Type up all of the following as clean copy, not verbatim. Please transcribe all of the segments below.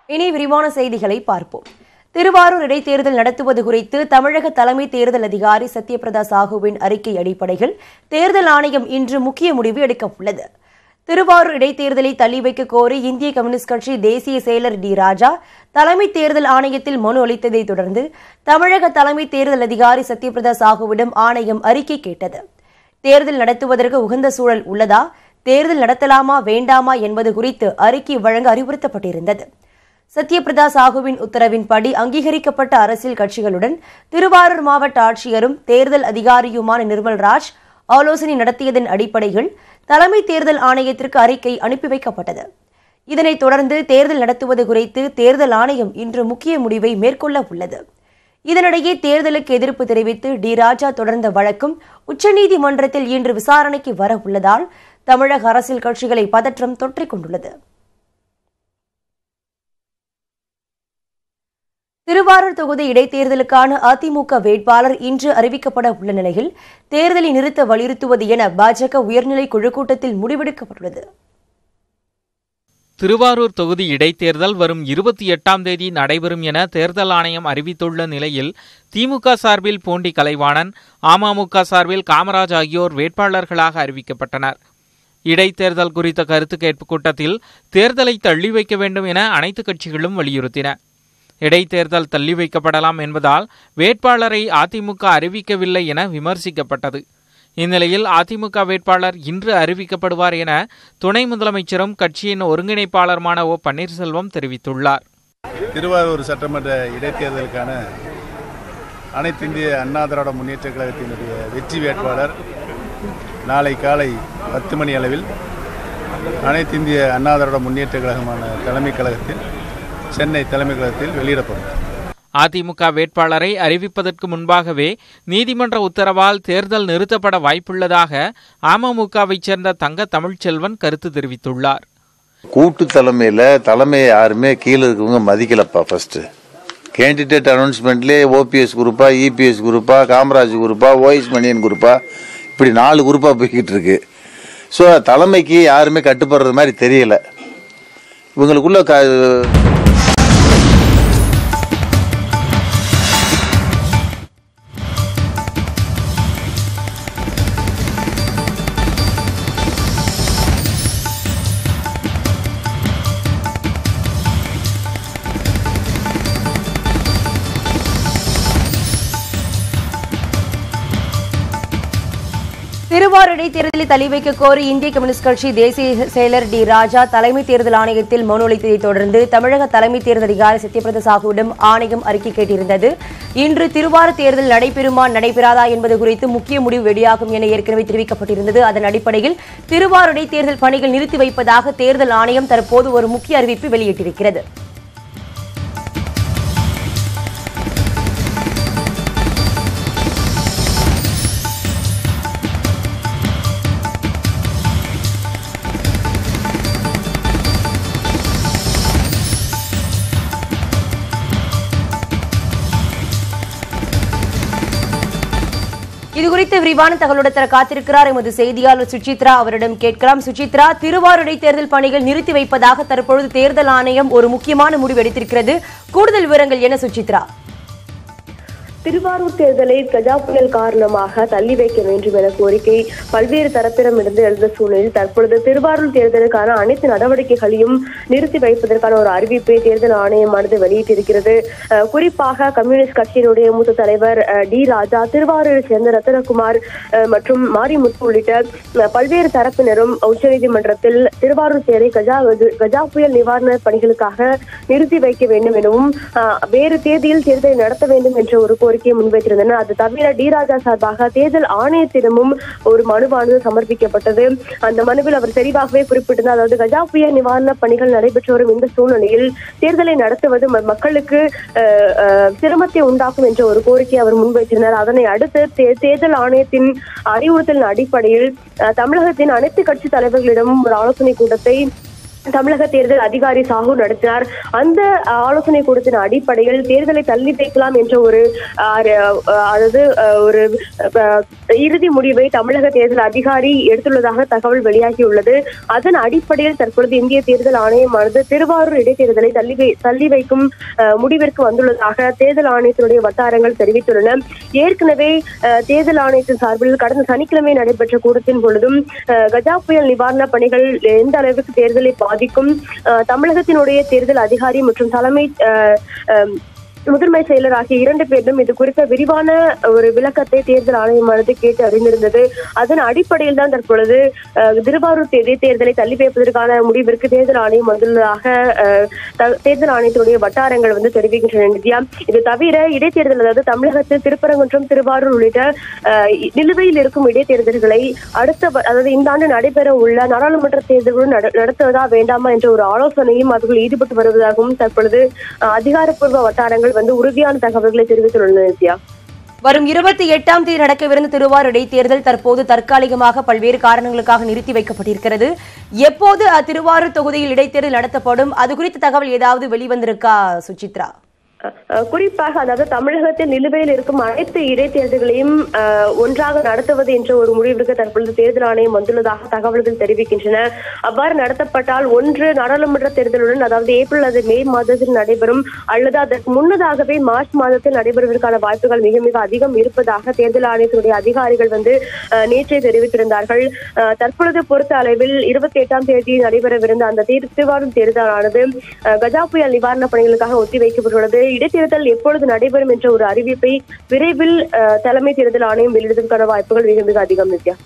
இனி விரிவான செய்திகளை பார்ப்போம். திருவாரூர் இடைத்தேர்தல் நடத்துவது குறித்து தமிழக தலைமை தேர்தல் அதிகாரி சத்யபிரதா சாஹூவின் அறிக்கை அடிப்படையில் தேர்தல் ஆணையம் இன்று முக்கிய முடிவு எடுக்க உள்ளது. திருவாரூர் இடைத்தேர்தலை தள்ளி வைக்க கோரி இந்திய கம்யூனிஸ்ட் கட்சி தேசிய செயலர் டி ராஜா தலைமை தேர்தல் ஆணையத்தில் மனு அளித்ததை தொடர்ந்து தமிழக தலைமை தேர்தல் அதிகாரி சத்யபிரதா சாஹூவிடம் ஆணையம் அறிக்கை கேட்டது. தேர்தல் நடத்துவதற்கு உகந்த சூழல் உள்ளதா, தேர்தல் நடத்தலாமா வேண்டாமா என்பது குறித்து அறிக்கை வழங்க அறிவுறுத்தப்பட்டிருந்தது. சத்யபிரதா சாஹூவின் உத்தரவின்படி அங்கீகரிக்கப்பட்ட அரசியல் கட்சிகளுடன் திருவாரூர் மாவட்ட ஆட்சியரும் தேர்தல் அதிகாரியுமான நிர்மல்ராஜ் ஆலோசனை நடத்தியதன் அடிப்படையில் தலைமை தேர்தல் ஆணையத்திற்கு அறிக்கை அனுப்பி வைக்கப்பட்டது. இதனைத் தொடர்ந்து தேர்தல் நடத்துவது குறித்து தேர்தல் ஆணையம் இன்று முக்கிய முடிவை மேற்கொள்ள உள்ளது. இதனிடையே தேர்தலுக்கு எதிர்ப்பு தெரிவித்து டி ராஜா தொடர்ந்த வழக்கும் உச்சநீதிமன்றத்தில் இன்று விசாரணைக்கு வர உள்ளதால் தமிழக அரசியல் கட்சிகளை பதற்றம் தொற்றிக் கொண்டுள்ளது. திருவாரூர் தொகுதி இடைத்தேர்தலுக்கான அதிமுக வேட்பாளர் இன்று அறிவிக்கப்பட உள்ள நிலையில் தேர்தலை நிறுத்த வலியுறுத்துவது என பாஜக உயர்நிலை குழு கூட்டத்தில் முடிவெடுக்கப்பட்டுள்ளது. திருவாரூர் தொகுதி இடைத்தேர்தல் வரும் 28ஆம் தேதி நடைபெறும் என தேர்தல் ஆணையம் அறிவித்துள்ள நிலையில் திமுக சார்பில் பூண்டி கலைவாணன், அமமுக சார்பில் காமராஜ் ஆகியோர் வேட்பாளர்களாக அறிவிக்கப்பட்டனர். இடைத்தேர்தல் குறித்த கருத்து கேட்பு கூட்டத்தில் தேர்தலை தள்ளி வைக்க வேண்டும் என அனைத்து கட்சிகளும் வலியுறுத்தின. இடைத்தேர்தல் தள்ளி வைக்கப்படலாம் என்பதால் வேட்பாளரை அதிமுக அறிவிக்கவில்லை என விமர்சிக்கப்பட்டது. இந்நிலையில் அதிமுக வேட்பாளர் இன்று அறிவிக்கப்படுவார் என துணை முதலமைச்சரும் கட்சியின் ஒருங்கிணைப்பாளருமான ஓ பன்னீர்செல்வம் தெரிவித்துள்ளார். திருவாரூர் சட்டமன்ற இடைத்தேர்தலுக்கான அனைத்து இந்திய அண்ணா திராவிட முன்னேற்ற கழகத்தினுடைய வெற்றி வேட்பாளர் நாளை காலை 10 மணி அளவில் அனைத்து இந்திய அண்ணா திராவிட முன்னேற்ற கழகமான தலைமை கழகத்தில் சென்னை தலைமை கழகத்தில் வெளியிடப்படும். அதிமுக வேட்பாளரை அறிவிப்பதற்கு முன்பாகவே நீதிமன்ற உத்தரவால் தேர்தல் நிறுத்தப்பட வாய்ப்புள்ளதாக அமமுகவை சேர்ந்த தங்க தமிழ்ச்செல்வன் கருத்து தெரிவித்துள்ளார். கூட்டு தலைமையை யாருமே கீழே இருக்கவங்க மதிக்கலப்பா. ஃபர்ஸ்ட் கேண்டிடேட் அனௌன்ஸ்மெண்ட்லேயே ஓபிஎஸ் குரூப்பா, இபிஎஸ் குரூப்பா, காமராஜ் குரூப்பா, ஓஎஸ் மணியன் குரூப்பா, இப்படி 4 குரூப்பாக போய்கிட்டு இருக்கு. ஸோ தலைமைக்கு யாருமே கட்டுப்படுறது மாதிரி தெரியல. இவங்களுக்குள்ள திருவாரூர் இடைத்தேர்தலை தள்ளி வைக்க கோரி இந்திய கம்யூனிஸ்ட் கட்சி தேசிய செயலர் டி ராஜா தலைமை தேர்தல் ஆணையத்தில் மனு அளித்ததை தொடர்ந்து தமிழக தலைமை தேர்தல் அதிகாரி சத்யபிரதா சாஹூவிடம் ஆணையம் அறிக்கை கேட்டிருந்தது. இன்று திருவாரூர் தேர்தல் நடைபெறுமா நடைபெறாதா என்பது குறித்து முக்கிய முடிவு வெளியாகும் என ஏற்கனவே தெரிவிக்கப்பட்டிருந்தது. அதன் அடிப்படையில் திருவாரூர் இடைத்தேர்தல் பணிகள் நிறுத்தி வைப்பதாக தேர்தல் ஆணையம் தற்போது ஒரு முக்கிய அறிவிப்பு வெளியிட்டிருக்கிறது. இதுகுறித்து விரிவான தகவலுடன் தர காத்திருக்கிறார் எமது செய்தியாளர் சுசித்ரா. அவரிடம் கேட்கலாம். சுசித்ரா, திருவாரூர் இடைத்தேர்தல் பணிகள் நிறுத்தி வைப்பதாக தற்பொழுது தேர்தல் ஆணையம் ஒரு முக்கியமான முடிவு எடுத்திருக்கிறது. கூடுதல் விவரங்கள் என்ன சுசித்ரா? திருவாரூர் தேர்தலை கஜா புயல் காரணமாக தள்ளி வைக்க வேண்டும் என கோரிக்கை பல்வேறு தரப்பிடமிருந்து எழுந்த சூழலில் தற்பொழுது திருவாரூர் தேர்தலுக்கான அனைத்து நடவடிக்கைகளையும் நிறுத்தி வைப்பதற்கான ஒரு அறிவிப்பை தேர்தல் ஆணையமானது வெளியிட்டிருக்கிறது. குறிப்பாக கம்யூனிஸ்ட் கட்சியினுடைய மூத்த தலைவர் டி ராஜா, திருவாரூரை சேர்ந்த ரத்தனகுமார் மற்றும் மாரிமுத்து உள்ளிட்ட பல்வேறு தரப்பினரும் உச்சநீதிமன்றத்தில் திருவாரூர் தேரை கஜா புயல் நிவாரண பணிகளுக்காக நிறுத்தி வைக்க வேண்டும் எனவும் வேறு தேதியில் தேர்தலை நடத்த வேண்டும் என்ற ஒரு கோரிக்கையை முன்வைத்திருந்தனர். அது தவிர டி ராஜா சார்பாக தேர்தல் ஆணையத்திடமும் ஒரு மனுவானது சமர்ப்பிக்கப்பட்டது. அந்த மனுவில் அவர் தெளிவாகவே குறிப்பிட்டிருந்தார். அதாவது கஜா புயல் நிவாரண பணிகள் நடைபெற்று வரும் இந்த சூழ்நிலையில் தேர்தலை நடத்துவது மக்களுக்கு சிரமத்தை உண்டாக்கும் என்ற ஒரு கோரிக்கையை அவர் முன்வைத்திருந்தார். அதனை அடுத்து தேர்தல் ஆணையத்தின் அறிவுறுத்தலின் அடிப்படையில் தமிழகத்தின் அனைத்து கட்சி தலைவர்களிடமும் ஒரு ஆலோசனை கூட்டத்தை தமிழக தேர்தல் அதிகாரி சாஹூ நடத்தினார். அந்த ஆலோசனை கூட்டத்தின் அடிப்படையில் தேர்தலை தள்ளி வைக்கலாம் என்ற ஒரு இறுதி முடிவை தமிழக தேர்தல் அதிகாரி எடுத்துள்ளதாக தகவல் வெளியாகியுள்ளது. அதன் அடிப்படையில் தற்பொழுது இந்திய தேர்தல் ஆணையமானது திருவாரூர் இடைத்தேர்தலை தள்ளி வைக்கும் முடிவிற்கு வந்துள்ளதாக தேர்தல் ஆணையத்தினுடைய வட்டாரங்கள் தெரிவித்துள்ளன. ஏற்கனவே தேர்தல் ஆணையத்தின் சார்பில் கடந்த சனிக்கிழமை நடைபெற்ற கூட்டத்தின் பொழுதும் கஜா புயல் நிவாரண பணிகள் எந்த அளவுக்கு தேர்தலை பாதிக்கும், தமிழகத்தினுடைய தேர்தல் அதிகாரி மற்றும் தலைமை முதன்மை செயலர் ஆகிய 2 பேரும் இது குறித்த விரிவான ஒரு விளக்கத்தை தேர்தல் ஆணையமானது கேட்டு அறிந்திருந்தது. அதன் அடிப்படையில் தான் தற்பொழுது திருவாரூர் இடைத்தேர்தலை தள்ளி வைப்பதற்கான முடிவிற்கு தேர்தல் ஆணையம் வந்துள்ளதாக தேர்தல் ஆணையத்தினுடைய வட்டாரங்கள் தெரிவிக்கின்றன. நித்யா, இது தவிர இடைத்தேர்தல், அதாவது தமிழகத்தில் திருப்பரங்குன்றம், திருவாரூர் உள்ளிட்ட நிலுவையில் இருக்கும் இடைத்தேர்தல்களை அதாவது இந்த ஆண்டு நடைபெற உள்ள நாடாளுமன்ற தேர்தலுடன் நடத்துவதா வேண்டாமா என்ற ஒரு ஆலோசனையும் அவர்கள் ஈடுபட்டு வருவதாகவும் தற்பொழுது அதிகாரப்பூர்வ வட்டாரங்கள் உறுதியான தகவல்களை தெரிவித்துள்ளன. வரும் 28ஆம் தேதி நடக்கவிருந்த திருவாரூர் இடைத்தேர்தல் தற்போது தற்காலிகமாக பல்வேறு காரணங்களுக்காக நிறுத்தி வைக்கப்பட்டிருக்கிறது. எப்போது திருவாரூர் தொகுதியில் இடைத்தேர்தல் நடத்தப்படும், அது குறித்த தகவல் ஏதாவது வெளிவந்திருக்கா சுசித்ரா? குறிப்பாக அதாவது தமிழகத்தில் நிலுவையில் இருக்கும் அனைத்து இடைத்தேர்தல்களையும் ஒன்றாக நடத்துவது என்ற ஒரு முடிவிற்கு தற்பொழுது தேர்தல் ஆணையம் வந்துள்ளதாக தகவல்கள் தெரிவிக்கின்றன. அவ்வாறு நடத்தப்பட்டால் ஒன்று நாடாளுமன்ற தேர்தலுடன், அதாவது ஏப்ரல் அல்லது மே மாதத்தில் நடைபெறும், அல்லது அதற்கு முன்னதாகவே மார்ச் மாதத்தில் நடைபெறுவதற்கான வாய்ப்புகள் மிக மிக அதிகம் இருப்பதாக தேர்தல் ஆணையத்தினுடைய அதிகாரிகள் நேற்றே தெரிவித்திருந்தார்கள். தற்பொழுது பொறுத்த அளவில் 28ஆம் தேதி நடைபெறவிருந்த அந்த திருவாரூர் தேர்தலானது கஜா புயல் நிவாரண பணிகளுக்காக ஒத்திவைக்கப்பட்டுள்ளது. இடைத்தேர்தல் எப்பொழுது நடைபெறும் என்ற ஒரு அறிவிப்பை விரைவில் தலைமை தேர்தல் ஆணையம் வெளியிடுவதற்கான வாய்ப்புகள் மிக மிக அதிகம். நித்யா,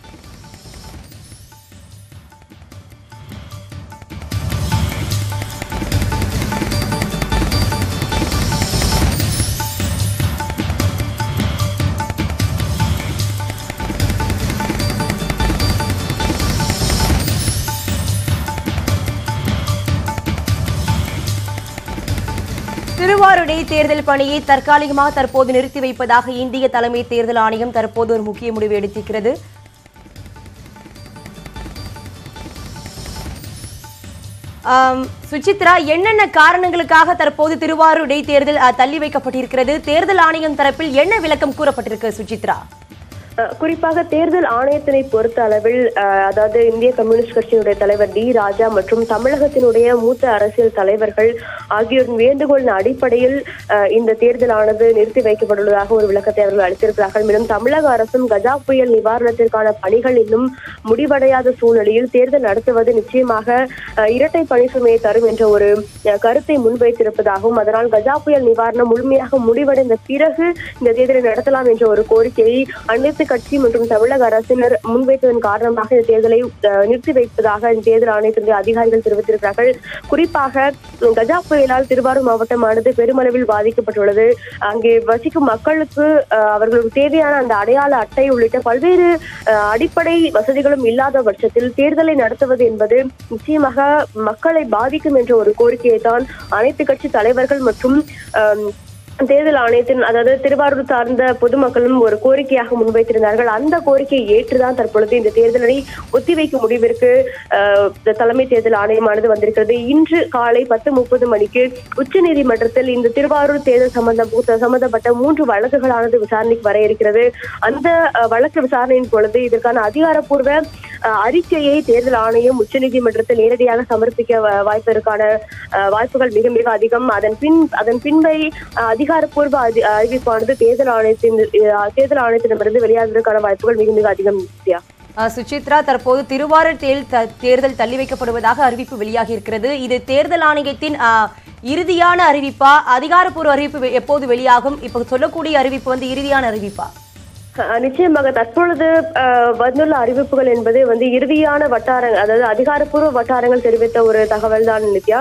திருவாரூர் இடைத்தேர்தல் பணியை தற்காலிகமாக தற்போது நிறுத்தி வைப்பதாக இந்திய தலைமை தேர்தல் ஆணையம் தற்போது ஒரு முக்கிய முடிவு எடுத்திருக்கிறது. சுசித்ரா, என்னென்ன காரணங்களுக்காக தற்போது திருவாரூர் இடைத்தேர்தல் தள்ளி வைக்கப்பட்டிருக்கிறது? தேர்தல் ஆணையம் தரப்பில் என்ன விளக்கம் கூறப்பட்டிருக்கு சுசித்ரா? குறிப்பாக தேர்தல் ஆணையத்தினை பொறுத்த அளவில் அதாவது இந்திய கம்யூனிஸ்ட் கட்சியினுடைய தலைவர் டி ராஜா மற்றும் தமிழகத்தினுடைய மூத்த அரசியல் தலைவர்கள் ஆகியோரின் வேண்டுகோளின் அடிப்படையில் இந்த தேர்தலானது நிறுத்தி வைக்கப்பட்டுள்ளதாக ஒரு விளக்கத்தை அவர்கள் அளித்திருக்கிறார்கள். மேலும் தமிழக அரசும் கஜா புயல் நிவாரணத்திற்கான பணிகள் இன்னும் முடிவடையாத சூழ்நிலையில் தேர்தல் நடத்துவது நிச்சயமாக இரட்டை பணி சுமையை தரும் என்ற ஒரு கருத்தை முன்வைத்திருப்பதாகவும், அதனால் கஜா புயல் நிவாரணம் முழுமையாக முடிவடைந்த பிறகு இந்த தேர்தலை நடத்தலாம் என்ற ஒரு கோரிக்கையை அனைத்து கட்சி மற்றும் தமிழக அரசினர் முன்வைத்ததன் காரணமாக இந்த தேர்தலை நிறுத்தி வைப்பதாக இந்த தேர்தல் ஆணையத்தினுடைய அதிகாரிகள் தெரிவித்திருக்கிறார்கள். குறிப்பாக கஜா புயலால் திருவாரூர் மாவட்டமானது பெருமளவில் பாதிக்கப்பட்டுள்ளது. அங்கே வசிக்கும் மக்களுக்கு அவர்களுக்கு தேவையான அந்த அடையாள அட்டை உள்ளிட்ட பல்வேறு அடிப்படை வசதிகளும் இல்லாத பட்சத்தில் தேர்தலை நடத்துவது என்பது நிச்சயமாக மக்களை பாதிக்கும் என்ற ஒரு கோரிக்கையை தான் அனைத்து கட்சி தலைவர்கள் மற்றும் தேர்தல் ஆணையத்தின், அதாவது திருவாரூர் சார்ந்த பொதுமக்களும் ஒரு கோரிக்கையாக முன்வைத்திருந்தார்கள். அந்த கோரிக்கையை ஏற்றுதான் தற்பொழுது இந்த தேர்தலை ஒத்திவைக்கும் முடிவிற்கு தலைமை தேர்தல் ஆணையமானது வந்திருக்கிறது. இன்று காலை 10:30 மணிக்கு உச்சநீதிமன்றத்தில் இந்த திருவாரூர் தேர்தல் சம்பந்தப்பட்ட 3 வழக்குகளானது விசாரணைக்கு வர இருக்கிறது. அந்த வழக்கு விசாரணையின் பொழுது இதற்கான அதிகாரப்பூர்வ அறிக்கையை தேர்தல் ஆணையம் உச்சநீதிமன்றத்தில் நேரடியாக சமர்ப்பிக்க வாய்ப்புகள் மிக மிக அதிகம். அதன் பின்பை அதிகாரப்பூர்வ அறிவிப்பானது தேர்தல் ஆணையத்திடமிருந்து வெளியாவதற்கான வாய்ப்புகள் மிக மிக அதிகம். சுசித்ரா, தற்போது திருவாரூர் தேர்தல் தள்ளி வைக்கப்படுவதாக அறிவிப்பு வெளியாகி இருக்கிறது. இது தேர்தல் ஆணையத்தின் இறுதியான அறிவிப்பா? அதிகாரப்பூர்வ அறிவிப்பு எப்போது வெளியாகும்? இப்ப சொல்லக்கூடிய அறிவிப்பு இறுதியான அறிவிப்பா? நிச்சயமாக தற்பொழுது வந்துள்ள அறிவிப்புகள் என்பது இறுதியான வட்டாரங்கள், அதாவது அதிகாரப்பூர்வ வட்டாரங்கள் தெரிவித்த ஒரு தகவல் தான் நித்யா.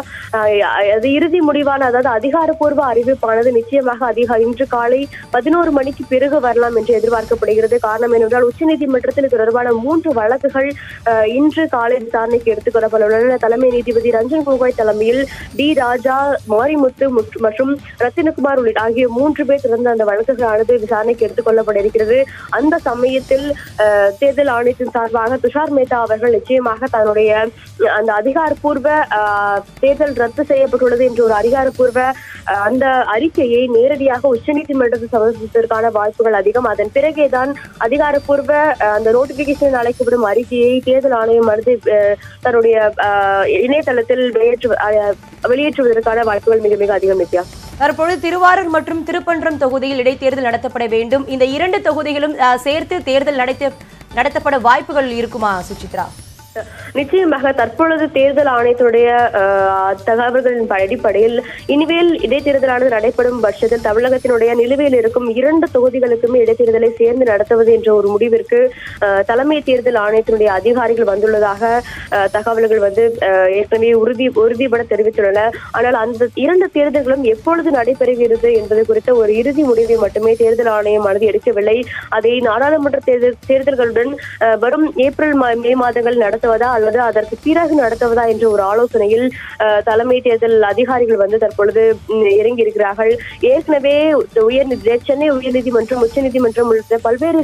அது இறுதி முடிவான, அதாவது அதிகாரப்பூர்வ அறிவிப்பானது நிச்சயமாக இன்று காலை 11 மணிக்கு பிறகு வரலாம் என்று எதிர்பார்க்கப்படுகிறது. காரணம் என்னவென்றால் உச்சநீதிமன்றத்தில் தொடர்பான 3 வழக்குகள் இன்று காலை விசாரணைக்கு எடுத்துக் கொள்ளப்பட்டுள்ளன. தலைமை நீதிபதி ரஞ்சன் கோகோய் தலைமையில் டி ராஜா, மாரிமுத்து மற்றும் ரத்தினகுமார் உள்ளிட்ட ஆகிய 3 பேர் தொடர்ந்து அந்த வழக்குகளானது விசாரணைக்கு எடுத்துக் கொள்ளப்பட இருக்கிறது. அந்த சமயத்தில் தேர்தல் ஆணையத்தின் சார்பாக துஷார் மேத்தா அவர்கள் நிச்சயமாக தன்னுடைய அந்த அதிகாரப்பூர்வ தேர்தல் ரத்து செய்யப்பட்டுள்ளது என்ற ஒரு அதிகாரப்பூர்வ அந்த அறிக்கையை நேரடியாக உச்சநீதிமன்றத்தில் சமர்ப்பிப்பதற்கான வாய்ப்புகள் அதிகம். அதன் பிறகேதான் அதிகாரப்பூர்வ அந்த நோட்டிபிகேஷன் அழைக்கப்படும் அறிக்கையை தேர்தல் ஆணையம் தன்னுடைய இணையதளத்தில் வெளியேற்றுவதற்கான வாய்ப்புகள் மிக மிக அதிகம். நித்யா, தற்பொழுது திருவாரூர் மற்றும் திருப்பன்றம் தொகுதியில் இடைத்தேர்தல் நடத்தப்பட வேண்டும். இந்த 2 தொகுதிகளும் சேர்த்து தேர்தல் நடத்தப்பட வாய்ப்புகள் இருக்குமா சுசித்ரா? நிச்சயமாக தற்பொழுது தேர்தல் ஆணையத்துடைய தகவல்களின் அடிப்படையில் இனிமேல் இடைத்தேர்தலானது நடைபெறும் பட்சத்தில் தமிழகத்தினுடைய நிலுவையில் இருக்கும் 2 தொகுதிகளுக்குமே இடைத்தேர்தலை சேர்ந்து நடத்துவது என்ற ஒரு முடிவிற்கு தலைமை தேர்தல் ஆணையத்தினுடைய அதிகாரிகள் வந்துள்ளதாக தகவல்கள் ஏற்கனவே உறுதிபட தெரிவித்துள்ளன. ஆனால் அந்த 2 தேர்தல்களும் எப்பொழுது நடைபெறுகிறது என்பது குறித்த ஒரு இறுதி முடிவை மட்டுமே தேர்தல் ஆணையமானது எடுக்கவில்லை. அதை நாடாளுமன்ற தேர்தல்களுடன் வரும் ஏப்ரல் மே மாதங்கள் நடத்துவதா அல்லது அதற்கு பிறகு நடத்துவதா என்ற ஒரு ஆலோசனையில் தலைமை தேர்தல் அதிகாரிகள் தற்பொழுது இறங்கி இருக்கிறார்கள். ஏற்கனவே சென்னை உயர்நீதிமன்றம், உச்சநீதிமன்றம் உள்ளிட்ட பல்வேறு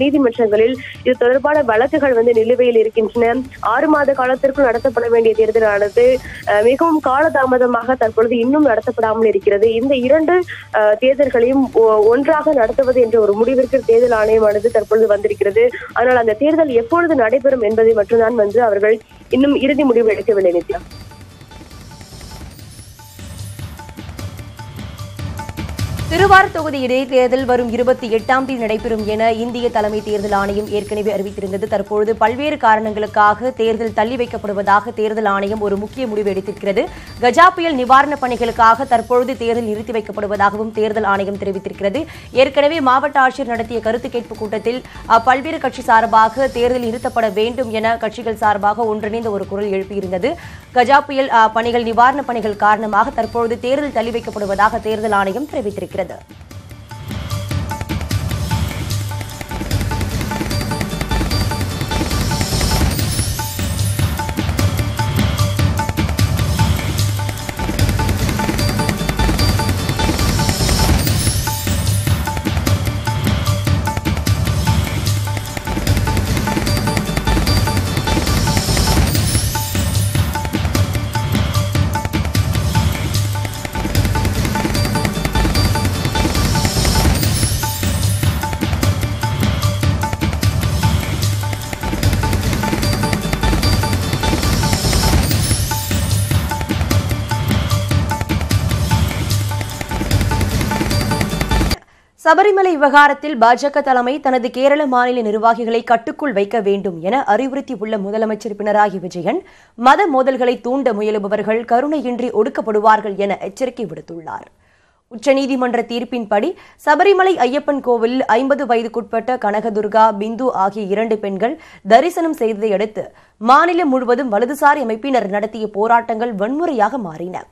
நீதிமன்றங்களில் இது தொடர்பான வழக்குகள் நிலுவையில் இருக்கின்றன. 6 மாத காலத்திற்குள் நடத்தப்பட வேண்டிய தேர்தலானது மிகவும் காலதாமதமாக தற்பொழுது இன்னும் நடத்தப்படாமல் இருக்கிறது. இந்த 2 தேர்தல்களையும் ஒன்றாக நடத்துவது என்ற ஒரு முடிவிற்கு தேர்தல் ஆணையமானது தற்பொழுது வந்திருக்கிறது. ஆனால் அந்த தேர்தல் எப்பொழுது நடைபெறும் என்பதை மட்டும்தான் அவர்கள் இன்னும் இறுதி முடிவு எடுக்கவில்லை. நித்யா, திருவாரூர் தொகுதி இடைத்தேர்தல் வரும் 28ஆம் தேதி நடைபெறும் என இந்திய தலைமை தேர்தல் ஆணையம் ஏற்கனவே அறிவித்திருந்தது. தற்பொழுது பல்வேறு காரணங்களுக்காக தேர்தல் தள்ளி வைக்கப்படுவதாக தேர்தல் ஆணையம் ஒரு முக்கிய முடிவு எடுத்திருக்கிறது. கஜா புயல் நிவாரணப் பணிகளுக்காக தற்பொழுது தேர்தல் நிறுத்தி வைக்கப்படுவதாகவும் தேர்தல் ஆணையம் தெரிவித்திருக்கிறது. ஏற்கனவே மாவட்ட ஆட்சியர் நடத்திய கருத்து கேட்பு கூட்டத்தில் பல்வேறு கட்சி சார்பாக தேர்தல் நிறுத்தப்பட வேண்டும் என கட்சிகள் சார்பாக ஒன்றிணைந்த ஒரு குரல் எழுப்பியிருந்தது. கஜா புயல் பணிகள் நிவாரணப் பணிகள் காரணமாக தற்பொழுது தேர்தல் தள்ளி வைக்கப்படுவதாக தேர்தல் ஆணையம் தெரிவித்திருக்கிறது. சபரிமலை விவகாரத்தில் பாஜக தலைமை தனது கேரள மாநில நிர்வாகிகளை கட்டுக்குள் வைக்க வேண்டும் என அறிவுறுத்தியுள்ள முதலமைச்சர் பினராயி விஜயன் மத மோதல்களை தூண்ட முயலுபவர்கள் கருணையின்றி ஒடுக்கப்படுவார்கள் என எச்சரிக்கை விடுத்துள்ளார். உச்சநீதிமன்ற தீர்ப்பின்படி சபரிமலை ஐயப்பன் கோவிலில் 50 வயதுக்குட்பட்ட கனகதுர்கா, பிந்து ஆகிய 2 பெண்கள் தரிசனம் செய்ததை அடுத்து மாநிலம் முழுவதும் வலதுசாரி அமைப்பினர் நடத்திய போராட்டங்கள் வன்முறையாக மாறின.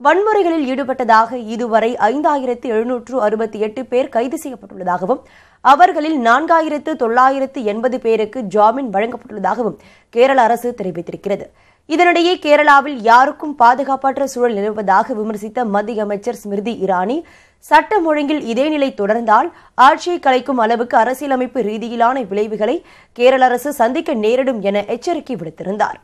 வன்முறைகளில் ஈடுபட்டதாக இதுவரை 5768 பேர் கைது செய்யப்பட்டுள்ளதாகவும் அவர்களில் 4980 பேருக்கு ஜாமீன் வழங்கப்பட்டுள்ளதாகவும் கேரள அரசு தெரிவித்திருக்கிறது. இதனிடையே கேரளாவில் யாருக்கும் பாதுகாப்பற்ற சூழல் நிலவுவதாக விமர்சித்த மத்திய அமைச்சர் ஸ்மிருதி இரானி சட்டம் ஒழுங்கில் இதே நிலை தொடர்ந்தால் ஆட்சியை கலைக்கும் அளவுக்கு அரசியலமைப்பு ரீதியிலான விளைவுகளை கேரள அரசு சந்திக்க நேரிடும் என எச்சரிக்கை விடுத்திருந்தார்.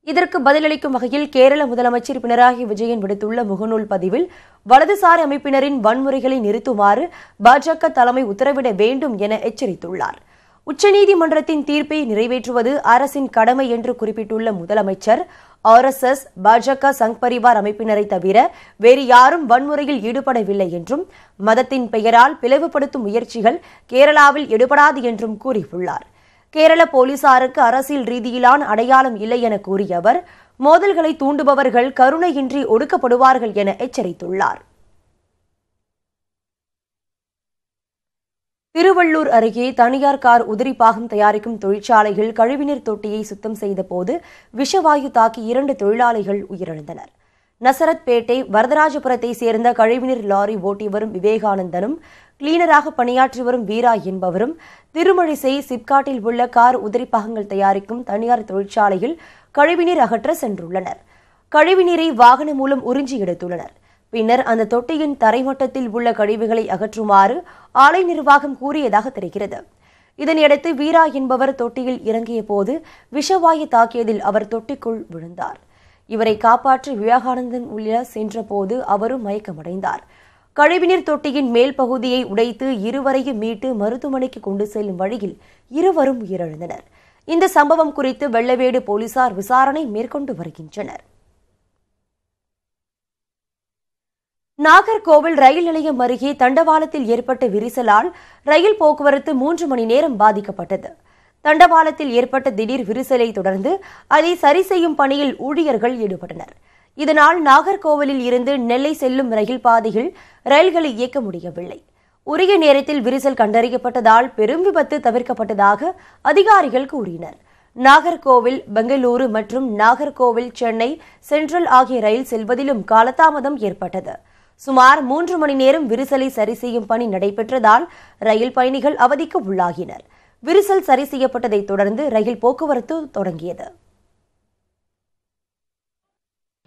இதற்கு பதிலளிக்கும் வகையில் கேரள முதலமைச்சர் பினராயி விஜயன் விடுத்துள்ள முகநூல் பதிவில் வலதுசாரி அமைப்பினரின் வன்முறைகளை நிறுத்துமாறு பாஜக தலைமை உத்தரவிட வேண்டும் என எச்சரித்துள்ளார். உச்சநீதிமன்றத்தின் தீர்ப்பை நிறைவேற்றுவது அரசின் கடமை என்று குறிப்பிட்டுள்ள முதலமைச்சர் RSS, பாஜக, சங் பரிவார் அமைப்பினரை தவிர வேறு யாரும் வன்முறையில் ஈடுபடவில்லை என்றும் மதத்தின் பெயரால் பிளவுபடுத்தும் முயற்சிகள் கேரளாவில் ஈடுபடாது என்றும் கூறியுள்ளார். கேரள போலீசாருக்கு அரசியல் ரீதியிலான அடையாளம் இல்லை என கூறிய அவர் மோதல்களை தூண்டுபவர்கள் கருணையின்றி ஒடுக்கப்படுவார்கள் என எச்சரித்துள்ளார். திருவள்ளூர் அருகே தனியார் கார் உதிரி பாகம் தயாரிக்கும் தொழிற்சாலையில் கழிவுநீர் தொட்டியை சுத்தம் செய்த போது விஷவாயு தாக்கி 2 தொழிலாளிகள் உயிரிழந்தனர். நசரத்பேட்டை வரதராஜபுரத்தை சேர்ந்த கழிவுநீர் லாரி ஓட்டி வரும் விவேகானந்தனும் கிளீனராக பணியாற்றி வரும் வீரா என்பவரும் திருமழிசை சிப்காட்டில் உள்ள கார் உதிரி பாகங்கள் தயாரிக்கும் தனியார் தொழிற்சாலையில் கழிவுநீர் அகற்ற சென்றுள்ளனர். கழிவுநீரை வாகனம் மூலம் உறிஞ்சி எடுத்துள்ளனர். பின்னர் அந்த தொட்டியின் தரைமட்டத்தில் உள்ள கழிவுகளை அகற்றுமாறு ஆலை நிர்வாகம் கூறியதாக தெரிகிறது. இதனையடுத்து வீரா என்பவர் தொட்டியில் இறங்கிய போது விஷவாயு தாக்கியதில் அவர் தொட்டிக்குள் விழுந்தார். இவரை காப்பாற்ற விவேகானந்தன் உள்ள சென்றபோது அவரும் மயக்கமடைந்தார். கழிவுநீர் தொட்டியின் மேல் பகுதியை உடைத்து இருவரையும் மீட்டு மருத்துவமனைக்கு கொண்டு செல்லும் வழியில் இருவரும் உயிரிழந்தனர். இந்த சம்பவம் குறித்து வெள்ளவேடு போலீசார் விசாரணை மேற்கொண்டு வருகின்றனர். நாகர்கோவில் ரயில் நிலையம் அருகே தண்டவாளத்தில் ஏற்பட்ட விரிசலால் ரயில் போக்குவரத்து 3 மணி நேரம் பாதிக்கப்பட்டது. தண்டவாளத்தில் ஏற்பட்ட திடீர் விரிசலை தொடர்ந்து அதை சரி செய்யும் பணியில் ஊழியர்கள் ஈடுபட்டனர். இதனால் நாகர்கோவிலில் இருந்து நெல்லை செல்லும் ரயில் பாதையில் ரயில்களை இயக்க முடியவில்லை. உரிய நேரத்தில் விரிசல் கண்டறியப்பட்டதால் பெரும் விபத்து தவிர்க்கப்பட்டதாக அதிகாரிகள் கூறினர். நாகர்கோவில் பெங்களூரு மற்றும் நாகர்கோவில் சென்னை சென்ட்ரல் ஆகிய ரயில் செல்வதிலும் காலதாமதம் ஏற்பட்டது. சுமார் 3 மணி நேரம் விரிசலை சரி செய்யும் பணி நடைபெற்றதால் ரயில் பயணிகள் அவதிக்கு உள்ளாகினர். விரிசல் சரி செய்யப்பட்டதை தொடர்ந்து ரயில் போக்குவரத்து தொடங்கியது.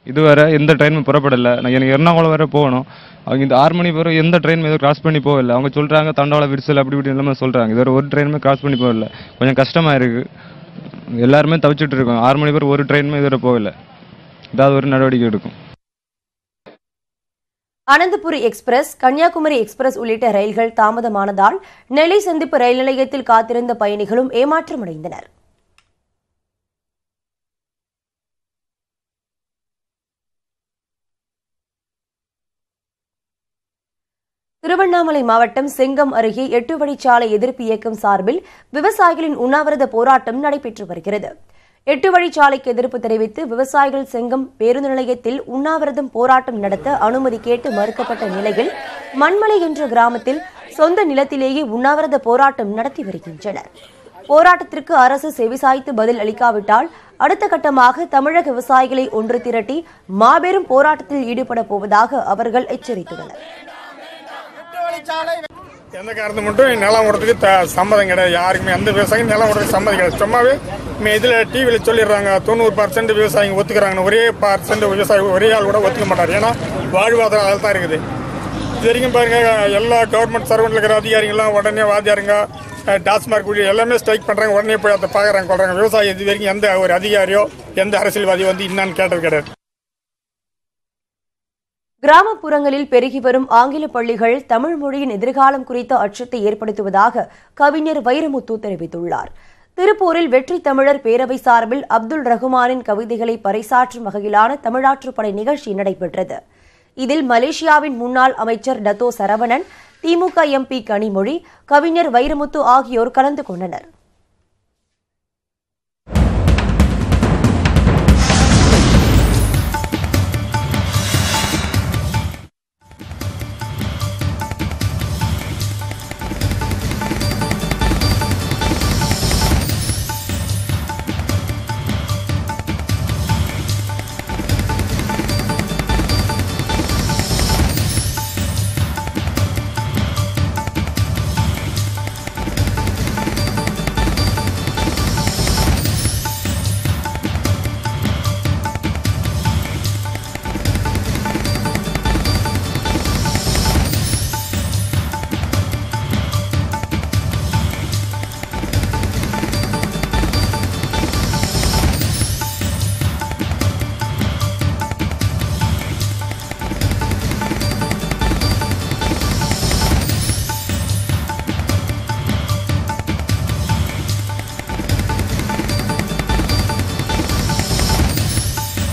இதுவரை எந்த ட்ரெயினும் புறப்படலை. எனக்கு எர்ணாகுளம் வரை போகணும். அவங்க இந்த 6 மணி பிறகு எந்த ட்ரெயின் எதுவும் கிராஸ் பண்ணி போகல. அவங்க சொல்கிறாங்க தண்டவாள விரிசல் அப்படி இப்படி எல்லாமே சொல்கிறாங்க. இதுவரை ஒரு ட்ரெயினுமே கிராஸ் பண்ணி போகல. கொஞ்சம் கஷ்டமாக இருக்குது. எல்லாருமே தவிச்சிட்டு இருக்கோம். 6 மணி பிறகு ஒரு ட்ரெயினுமே இதுவரை போகல. ஏதாவது ஒரு நடவடிக்கை எடுக்கும். அனந்தபுரி எக்ஸ்பிரஸ், கன்னியாகுமரி எக்ஸ்பிரஸ் உள்ளிட்ட ரயில்கள் தாமதமானதால் நெல்லை சந்திப்பு ரயில் நிலையத்தில் காத்திருந்த பயணிகளும் ஏமாற்றமடைந்தனர். திருவண்ணாமலை மாவட்டம் செங்கம் அருகே 8 வழிச்சாலை எதிர்ப்பு இயக்கம் சார்பில் விவசாயிகளின் உண்ணாவிரத போராட்டம் நடைபெற்று வருகிறது. 8 வழிச்சாலைக்கு எதிர்ப்பு தெரிவித்து விவசாயிகள் செங்கம் பேருந்து நிலையத்தில் உண்ணாவிரதம் போராட்டம் நடத்த அனுமதி கேட்டு மறுக்கப்பட்ட நிலையில் மண்மலை என்ற கிராமத்தில் சொந்த நிலத்திலேயே உண்ணாவிரத போராட்டம் நடத்தி வருகின்றனர். போராட்டத்திற்கு அரசு செவிசாய்த்து பதில் அளிக்காவிட்டால் அடுத்த கட்டமாக தமிழக விவசாயிகளை ஒன்று திரட்டி மாபெரும் போராட்டத்தில் ஈடுபட போவதாக அவர்கள் எச்சரித்துள்ளனர். எந்த காரணத்தை மட்டும் நிலம் விடுறதுக்கு சம்மதம் கிடையாது. யாருக்குமே எந்த விவசாயியும் நிலம் விடுறதுக்கு சம்மதம் கிடையாது. சும்மாவே இதில் டிவியில் சொல்லிடுறாங்க 90% விவசாயிங்க ஒத்துக்கிறாங்க. ஒரே % விவசாயி ஒரே ஆள் கூட ஒத்துக்க மாட்டார். ஏன்னா வாழ்வாதாரம் அதில் தான் இருக்குது. இது வரைக்கும் பாருங்க, எல்லா கவர்மெண்ட் சர்வெண்ட்ல இருக்கிற அதிகாரிகள்லாம் உடனே வாதியாருங்க டாஸ்மார்க் எல்லாமே ஸ்ட்ரைக் பண்ணுறாங்க. உடனே போய் அதை பார்க்குறாங்க கொள்றாங்க. விவசாயி இது வரைக்கும் எந்த ஒரு அதிகாரியோ எந்த அரசியல்வாதியோ வந்து என்னன்னு கேட்டது கிடையாது. கிராமப்புறங்களில் பெருகி வரும் ஆங்கில பள்ளிகள் தமிழ் மொழியின் எதிர்காலம் குறித்த அச்சத்தை ஏற்படுத்துவதாக கவிஞர் வைரமுத்து தெரிவித்துள்ளார். திருப்பூரில் வெற்றி தமிழர் பேரவை சார்பில் அப்துல் ரஹ்மானின் கவிதைகளை பறைசாற்றும் வகையிலான தமிழாற்றுப்படை நிகழ்ச்சி நடைபெற்றது. இதில் மலேசியாவின் முன்னாள் அமைச்சர் டத்தோ சரவணன், திமுக MP கனிமொழி, கவிஞர் வைரமுத்து ஆகியோர் கலந்து கொண்டனர்.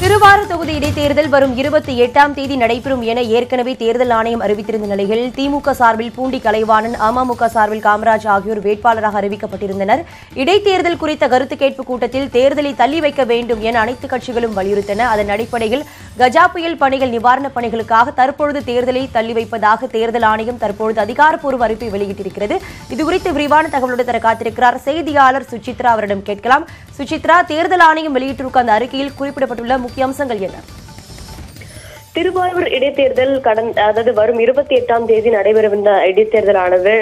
திருவாரூர் தொகுதி இடைத்தேர்தல் வரும் 28ஆம் தேதி நடைபெறும் என ஏற்கனவே தேர்தல் ஆணையம் அறிவித்திருந்த நிலையில் திமுக சார்பில் பூண்டி கலைவாணன், அமமுக சார்பில் காமராஜ் ஆகியோர் வேட்பாளராக அறிவிக்கப்பட்டிருந்தனர். இடைத்தேர்தல் குறித்த கருத்து கேட்பு கூட்டத்தில் தேர்தலை தள்ளி வைக்க வேண்டும் என அனைத்து கட்சிகளும் வலியுறுத்தின. அதன் அடிப்படையில் கஜா புயல் பணிகள் நிவாரணப் பணிகளுக்காக தற்பொழுது தேர்தலை தள்ளி வைப்பதாக தேர்தல் ஆணையம் தற்பொழுது அதிகாரப்பூர்வ அறிவிப்பை வெளியிட்டிருக்கிறது. இதுகுறித்து விரிவான தகவலோடு தர காத்திருக்கிறார் செய்தியாளர் சுசித்ரா. அவரிடம் கேட்கலாம். சுசித்ரா, தேர்தல் ஆணையம் வெளியிட்டிருக்கும் அந்த அறிக்கையில் குறிப்பிடப்பட்டுள்ள முக்கிய அம்சங்கள் என்ன? திருவாரூர் இடைத்தேர்தல் அதாவது வரும் 28ஆம் தேதி நடைபெறவிருந்த இடைத்தேர்தலானது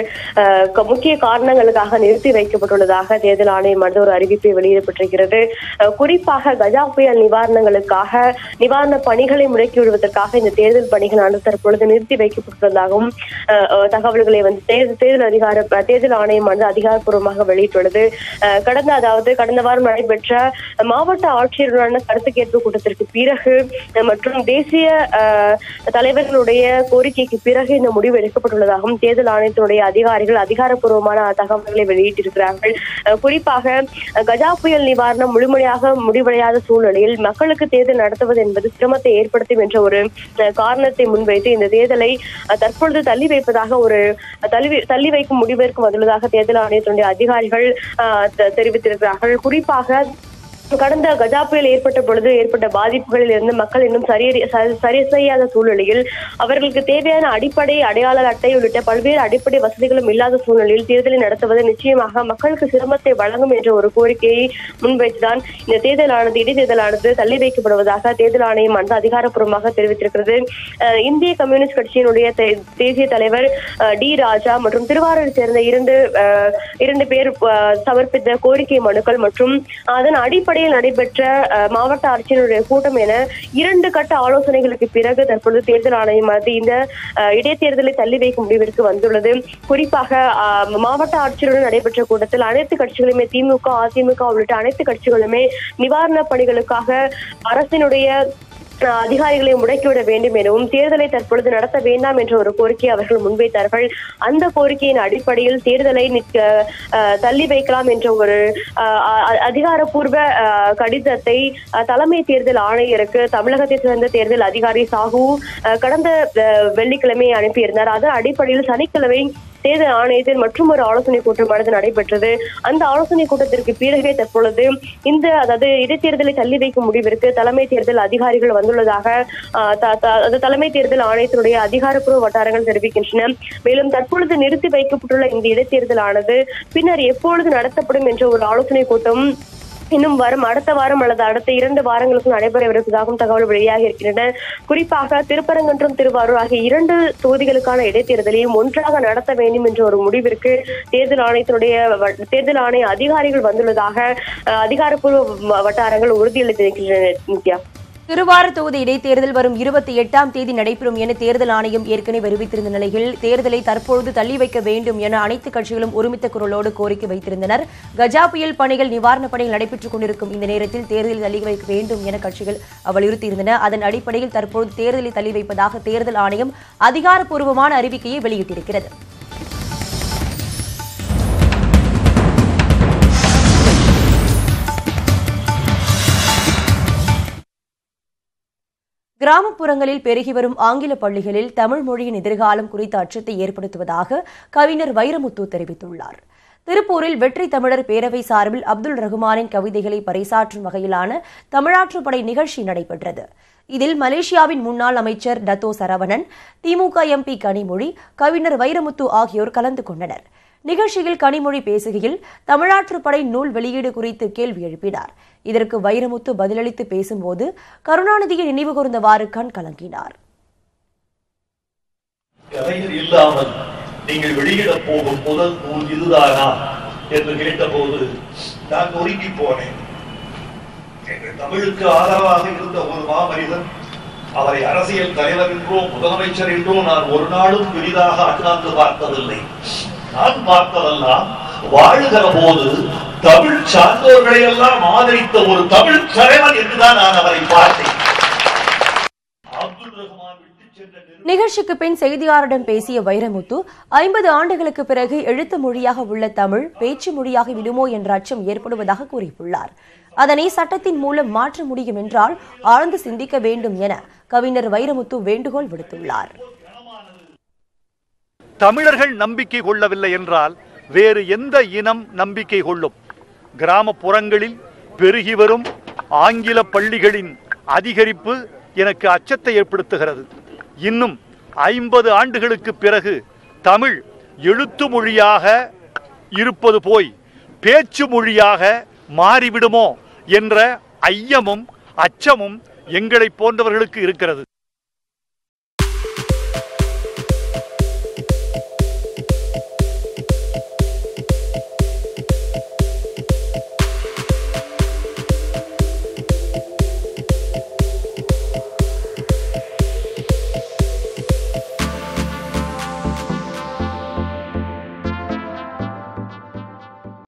முக்கிய காரணங்களுக்காக நிறுத்தி வைக்கப்பட்டுள்ளதாக தேர்தல் ஆணையம் ஒரு அறிவிப்பை வெளியிடப்பட்டிருக்கிறது. குறிப்பாக கஜா புயல் நிவாரண பணிகளை முடக்கி விடுவதற்காக இந்த தேர்தல் பணிகளானது தற்பொழுது நிறுத்தி வைக்கப்பட்டுள்ளதாகவும் தகவல்களை தேர்தல் ஆணையம் அதிகாரப்பூர்வமாக வெளியிட்டுள்ளது. கடந்த வாரம் நடைபெற்ற மாவட்ட ஆட்சியருடனான கருத்து கேட்பு கூட்டத்திற்கு பிறகு மற்றும் தேசிய தலைவர்களுடைய கோரிக்கைக்கு பிறகு இந்த முடிவு எடுக்கப்பட்டுள்ளதாகவும் தேர்தல் ஆணையத்தினுடைய அதிகாரிகள் அதிகாரப்பூர்வமான தகவல்களை வெளியிட்டிருக்கிறார்கள். குறிப்பாக கஜா புயல் நிவாரணம் முழுமையாக முடிவடையாத சூழ்நிலையில் மக்களுக்கு தேர்தல் நடத்துவது என்பது சிரமத்தை ஏற்படுத்தும் என்ற ஒரு காரணத்தை முன்வைத்து இந்த தேர்தலை தற்பொழுது தள்ளி வைக்கும் முடிவிற்கு வந்துள்ளதாக தேர்தல் ஆணையத்தினுடைய அதிகாரிகள் தெரிவித்திருக்கிறார்கள். குறிப்பாக கடந்த கஜா புயல் ஏற்பட்ட பொழுது ஏற்பட்ட பாதிப்புகளில் இருந்து மக்கள் இன்னும் சரி செய்யாத சூழ்நிலையில் அவர்களுக்கு தேவையான அடிப்படை அடையாள அட்டை உள்ளிட்ட பல்வேறு அடிப்படை வசதிகளும் இல்லாத சூழ்நிலையில் தேர்தலை நடத்துவது நிச்சயமாக மக்களுக்கு சிரமத்தை வழங்கும் என்ற ஒரு கோரிக்கையை முன்வைத்துதான் இந்த இடைத்தேர்தலானது தள்ளி வைக்கப்படுவதாக தேர்தல் ஆணையம் அதிகாரப்பூர்வமாக தெரிவித்திருக்கிறது. இந்திய கம்யூனிஸ்ட் கட்சியினுடைய தேசிய தலைவர் டி ராஜா மற்றும் திருவாரூரை சேர்ந்த இரண்டு பேர் சமர்ப்பித்த கோரிக்கை மனுக்கள் மற்றும் அதன் அடிப்படை நடைபெற்ற மாவட்ட ஆட்சியருடைய கூட்டம் என 2 கட்ட ஆலோசனைகளுக்கு பிறகு தற்பொழுது தேர்தல் ஆணையம் இந்த இடைத்தேர்தலை தள்ளி வைக்கும் முடிவிற்கு வந்துள்ளது. குறிப்பாக மாவட்ட ஆட்சியருடன் நடைபெற்ற கூட்டத்தில் அனைத்து கட்சிகளுமே திமுக, அதிமுக உள்ளிட்ட அனைத்து கட்சிகளுமே நிவாரண பணிகளுக்காக அரசினுடைய அதிகாரிகளை முடக்கிவிட வேண்டும் எனவும் தேர்தலை தற்பொழுது நடத்த வேண்டாம் என்ற ஒரு கோரிக்கையை அவர்கள் முன்வைத்தார்கள். அந்த கோரிக்கையின் அடிப்படையில் தேர்தலை தள்ளி வைக்கலாம் என்ற ஒரு அதிகாரப்பூர்வ கடிதத்தை தலைமை தேர்தல் ஆணையருக்கு தமிழகத்தை சேர்ந்த தேர்தல் அதிகாரி சாஹூ கடந்த வெள்ளிக்கிழமை அனுப்பியிருந்தார். அதன் அடிப்படையில் சனிக்கிழமை தேர்தல் ஆணையத்தில் மற்றும் ஒரு ஆலோசனை கூட்டமானது நடைபெற்றது. அந்த ஆலோசனை கூட்டத்திற்கு பிறகே தற்பொழுது இடைத்தேர்தலை தள்ளி வைக்கும் முடிவிற்கு தலைமை தேர்தல் அதிகாரிகள் வந்துள்ளதாக தலைமை தேர்தல் ஆணையத்தினுடைய அதிகாரப்பூர்வ வட்டாரங்கள் தெரிவிக்கின்றன. மேலும் தற்பொழுது நிறுத்தி வைக்கப்பட்டுள்ள இந்த இடைத்தேர்தலானது பின்னர் எப்பொழுது நடத்தப்படும் என்ற ஒரு ஆலோசனை கூட்டம் இன்னும் அடுத்த வாரம் அல்லது அடுத்த 2 வாரங்களுக்கு நடைபெறவிருப்பதாகவும் தகவல் வெளியாக இருக்கின்றன. குறிப்பாக திருப்பரங்குன்றம், திருவாரூர் ஆகிய 2 தொகுதிகளுக்கான இடைத்தேர்தலையும் ஒன்றாக நடத்த வேண்டும் என்ற ஒரு முடிவிற்கு தேர்தல் ஆணைய அதிகாரிகள் வந்துள்ளதாக அதிகாரப்பூர்வ வட்டாரங்கள் உறுதியளித்திருக்கின்றன. திருவாரூர் தொகுதி இடைத்தேர்தல் வரும் 28ஆம் தேதி நடைபெறும் என தேர்தல் ஆணையம் ஏற்கனவே அறிவித்திருந்த நிலையில் தேர்தலை தற்பொழுது தள்ளி வைக்க வேண்டும் என அனைத்து கட்சிகளும் ஒருமித்த குரலோடு கோரிக்கை வைத்திருந்தனர். கஜா புயல் பணிகள் நிவாரணப் பணிகள் நடைபெற்றுக் கொண்டிருக்கும் இந்த நேரத்தில் தேர்தலை தள்ளி வைக்க வேண்டும் என கட்சிகள் வலியுறுத்தியிருந்தன. அதன் அடிப்படையில் தற்பொழுது தேர்தலை தள்ளி வைப்பதாக தேர்தல் ஆணையம் அதிகாரப்பூர்வமான அறிவிக்கையை வெளியிட்டிருக்கிறது. கிராமப்புறங்களில் பெருகி வரும் ஆங்கில பள்ளிகளில் தமிழ் மொழியின் எதிர்காலம் குறித்த அச்சத்தை ஏற்படுத்துவதாக கவிஞர் வைரமுத்து தெரிவித்துள்ளார். திருப்பூரில் வெற்றி தமிழர் பேரவை சார்பில் அப்துல் ரஹ்மானின் கவிதைகளை பறைசாற்றும் வகையிலான தமிழாற்றுப்படை நிகழ்ச்சி நடைபெற்றது. இதில் மலேசியாவின் முன்னாள் அமைச்சர் டத்தோ சரவணன், திமுக எம்பி கனிமொழி, கவிஞர் வைரமுத்து ஆகியோர் கலந்து கொண்டனர். நிகழ்ச்சியில் கனிமொழி பேசுகையில் தமிழாற்றுப்படை நூல் வெளியீடு குறித்து கேள்வி எழுப்பினார். இதற்கு வைரமுத்து பதிலளித்து பேசும்போது கருணாநிதியை நினைவு கூர்ந்தவாறு கண் கலங்கினார். கலைஞர் இல்லாமல் நீங்கள் வெளியிட போகும் முதல் நூல் இதுதானா என்று கேட்டபோது நான் நொறுங்கி போனேன். எங்கள் தமிழுக்கு ஆதரவாக இருந்த ஒரு மாமனிதன், அவரை அரசியல் தலைவர் என்றோ முதலமைச்சர் என்றோ நான் ஒரு நாளும் பெரிதாக அண்ணாந்து பார்த்ததில்லை. நான் பார்த்ததெல்லாம் வாழ்கிற போது தமிழ் சார்ந்தோர்களை எல்லாம் ஆதரித்த ஒரு தமிழ் தலைவன் என்றுதான் நான் அவரை பார்த்தேன். அப்துல் ரஹ்மான் விட்டு சென்ற நிகழ்ச்சிக்கு பின் செய்தியாளரிடம் பேசிய வைரமுத்து, 50 ஆண்டுகளுக்கு பிறகு எழுத்து மொழியாக உள்ள தமிழ் பேச்சு மொழியாக விடுமோ என்ற அச்சம் ஏற்படுவதாக கூறியுள்ளார். அதனை சட்டத்தின் மூலம் மாற்ற முடியும் என்றால் ஆழ்ந்து சிந்திக்க வேண்டும் என கவிஞர் வைரமுத்து வேண்டுகோள் விடுத்துள்ளார். தமிழர்கள் நம்பிக்கை கொள்ளவில்லை என்றால் வேறு எந்த இனம் நம்பிக்கை கொள்ளும்? கிராமப்புறங்களில் பெருகி வரும் ஆங்கில பள்ளிகளின் அதிகரிப்பு எனக்கு அச்சத்தை ஏற்படுத்துகிறது. இன்னும் 50 ஆண்டுகளுக்கு பிறகு தமிழ் எழுத்து மொழியாக இருப்பது போய் பேச்சு மொழியாக மாறிவிடுமோ என்ற ஐயமும் அச்சமும் எங்களை போன்றவர்களுக்கு இருக்கிறது.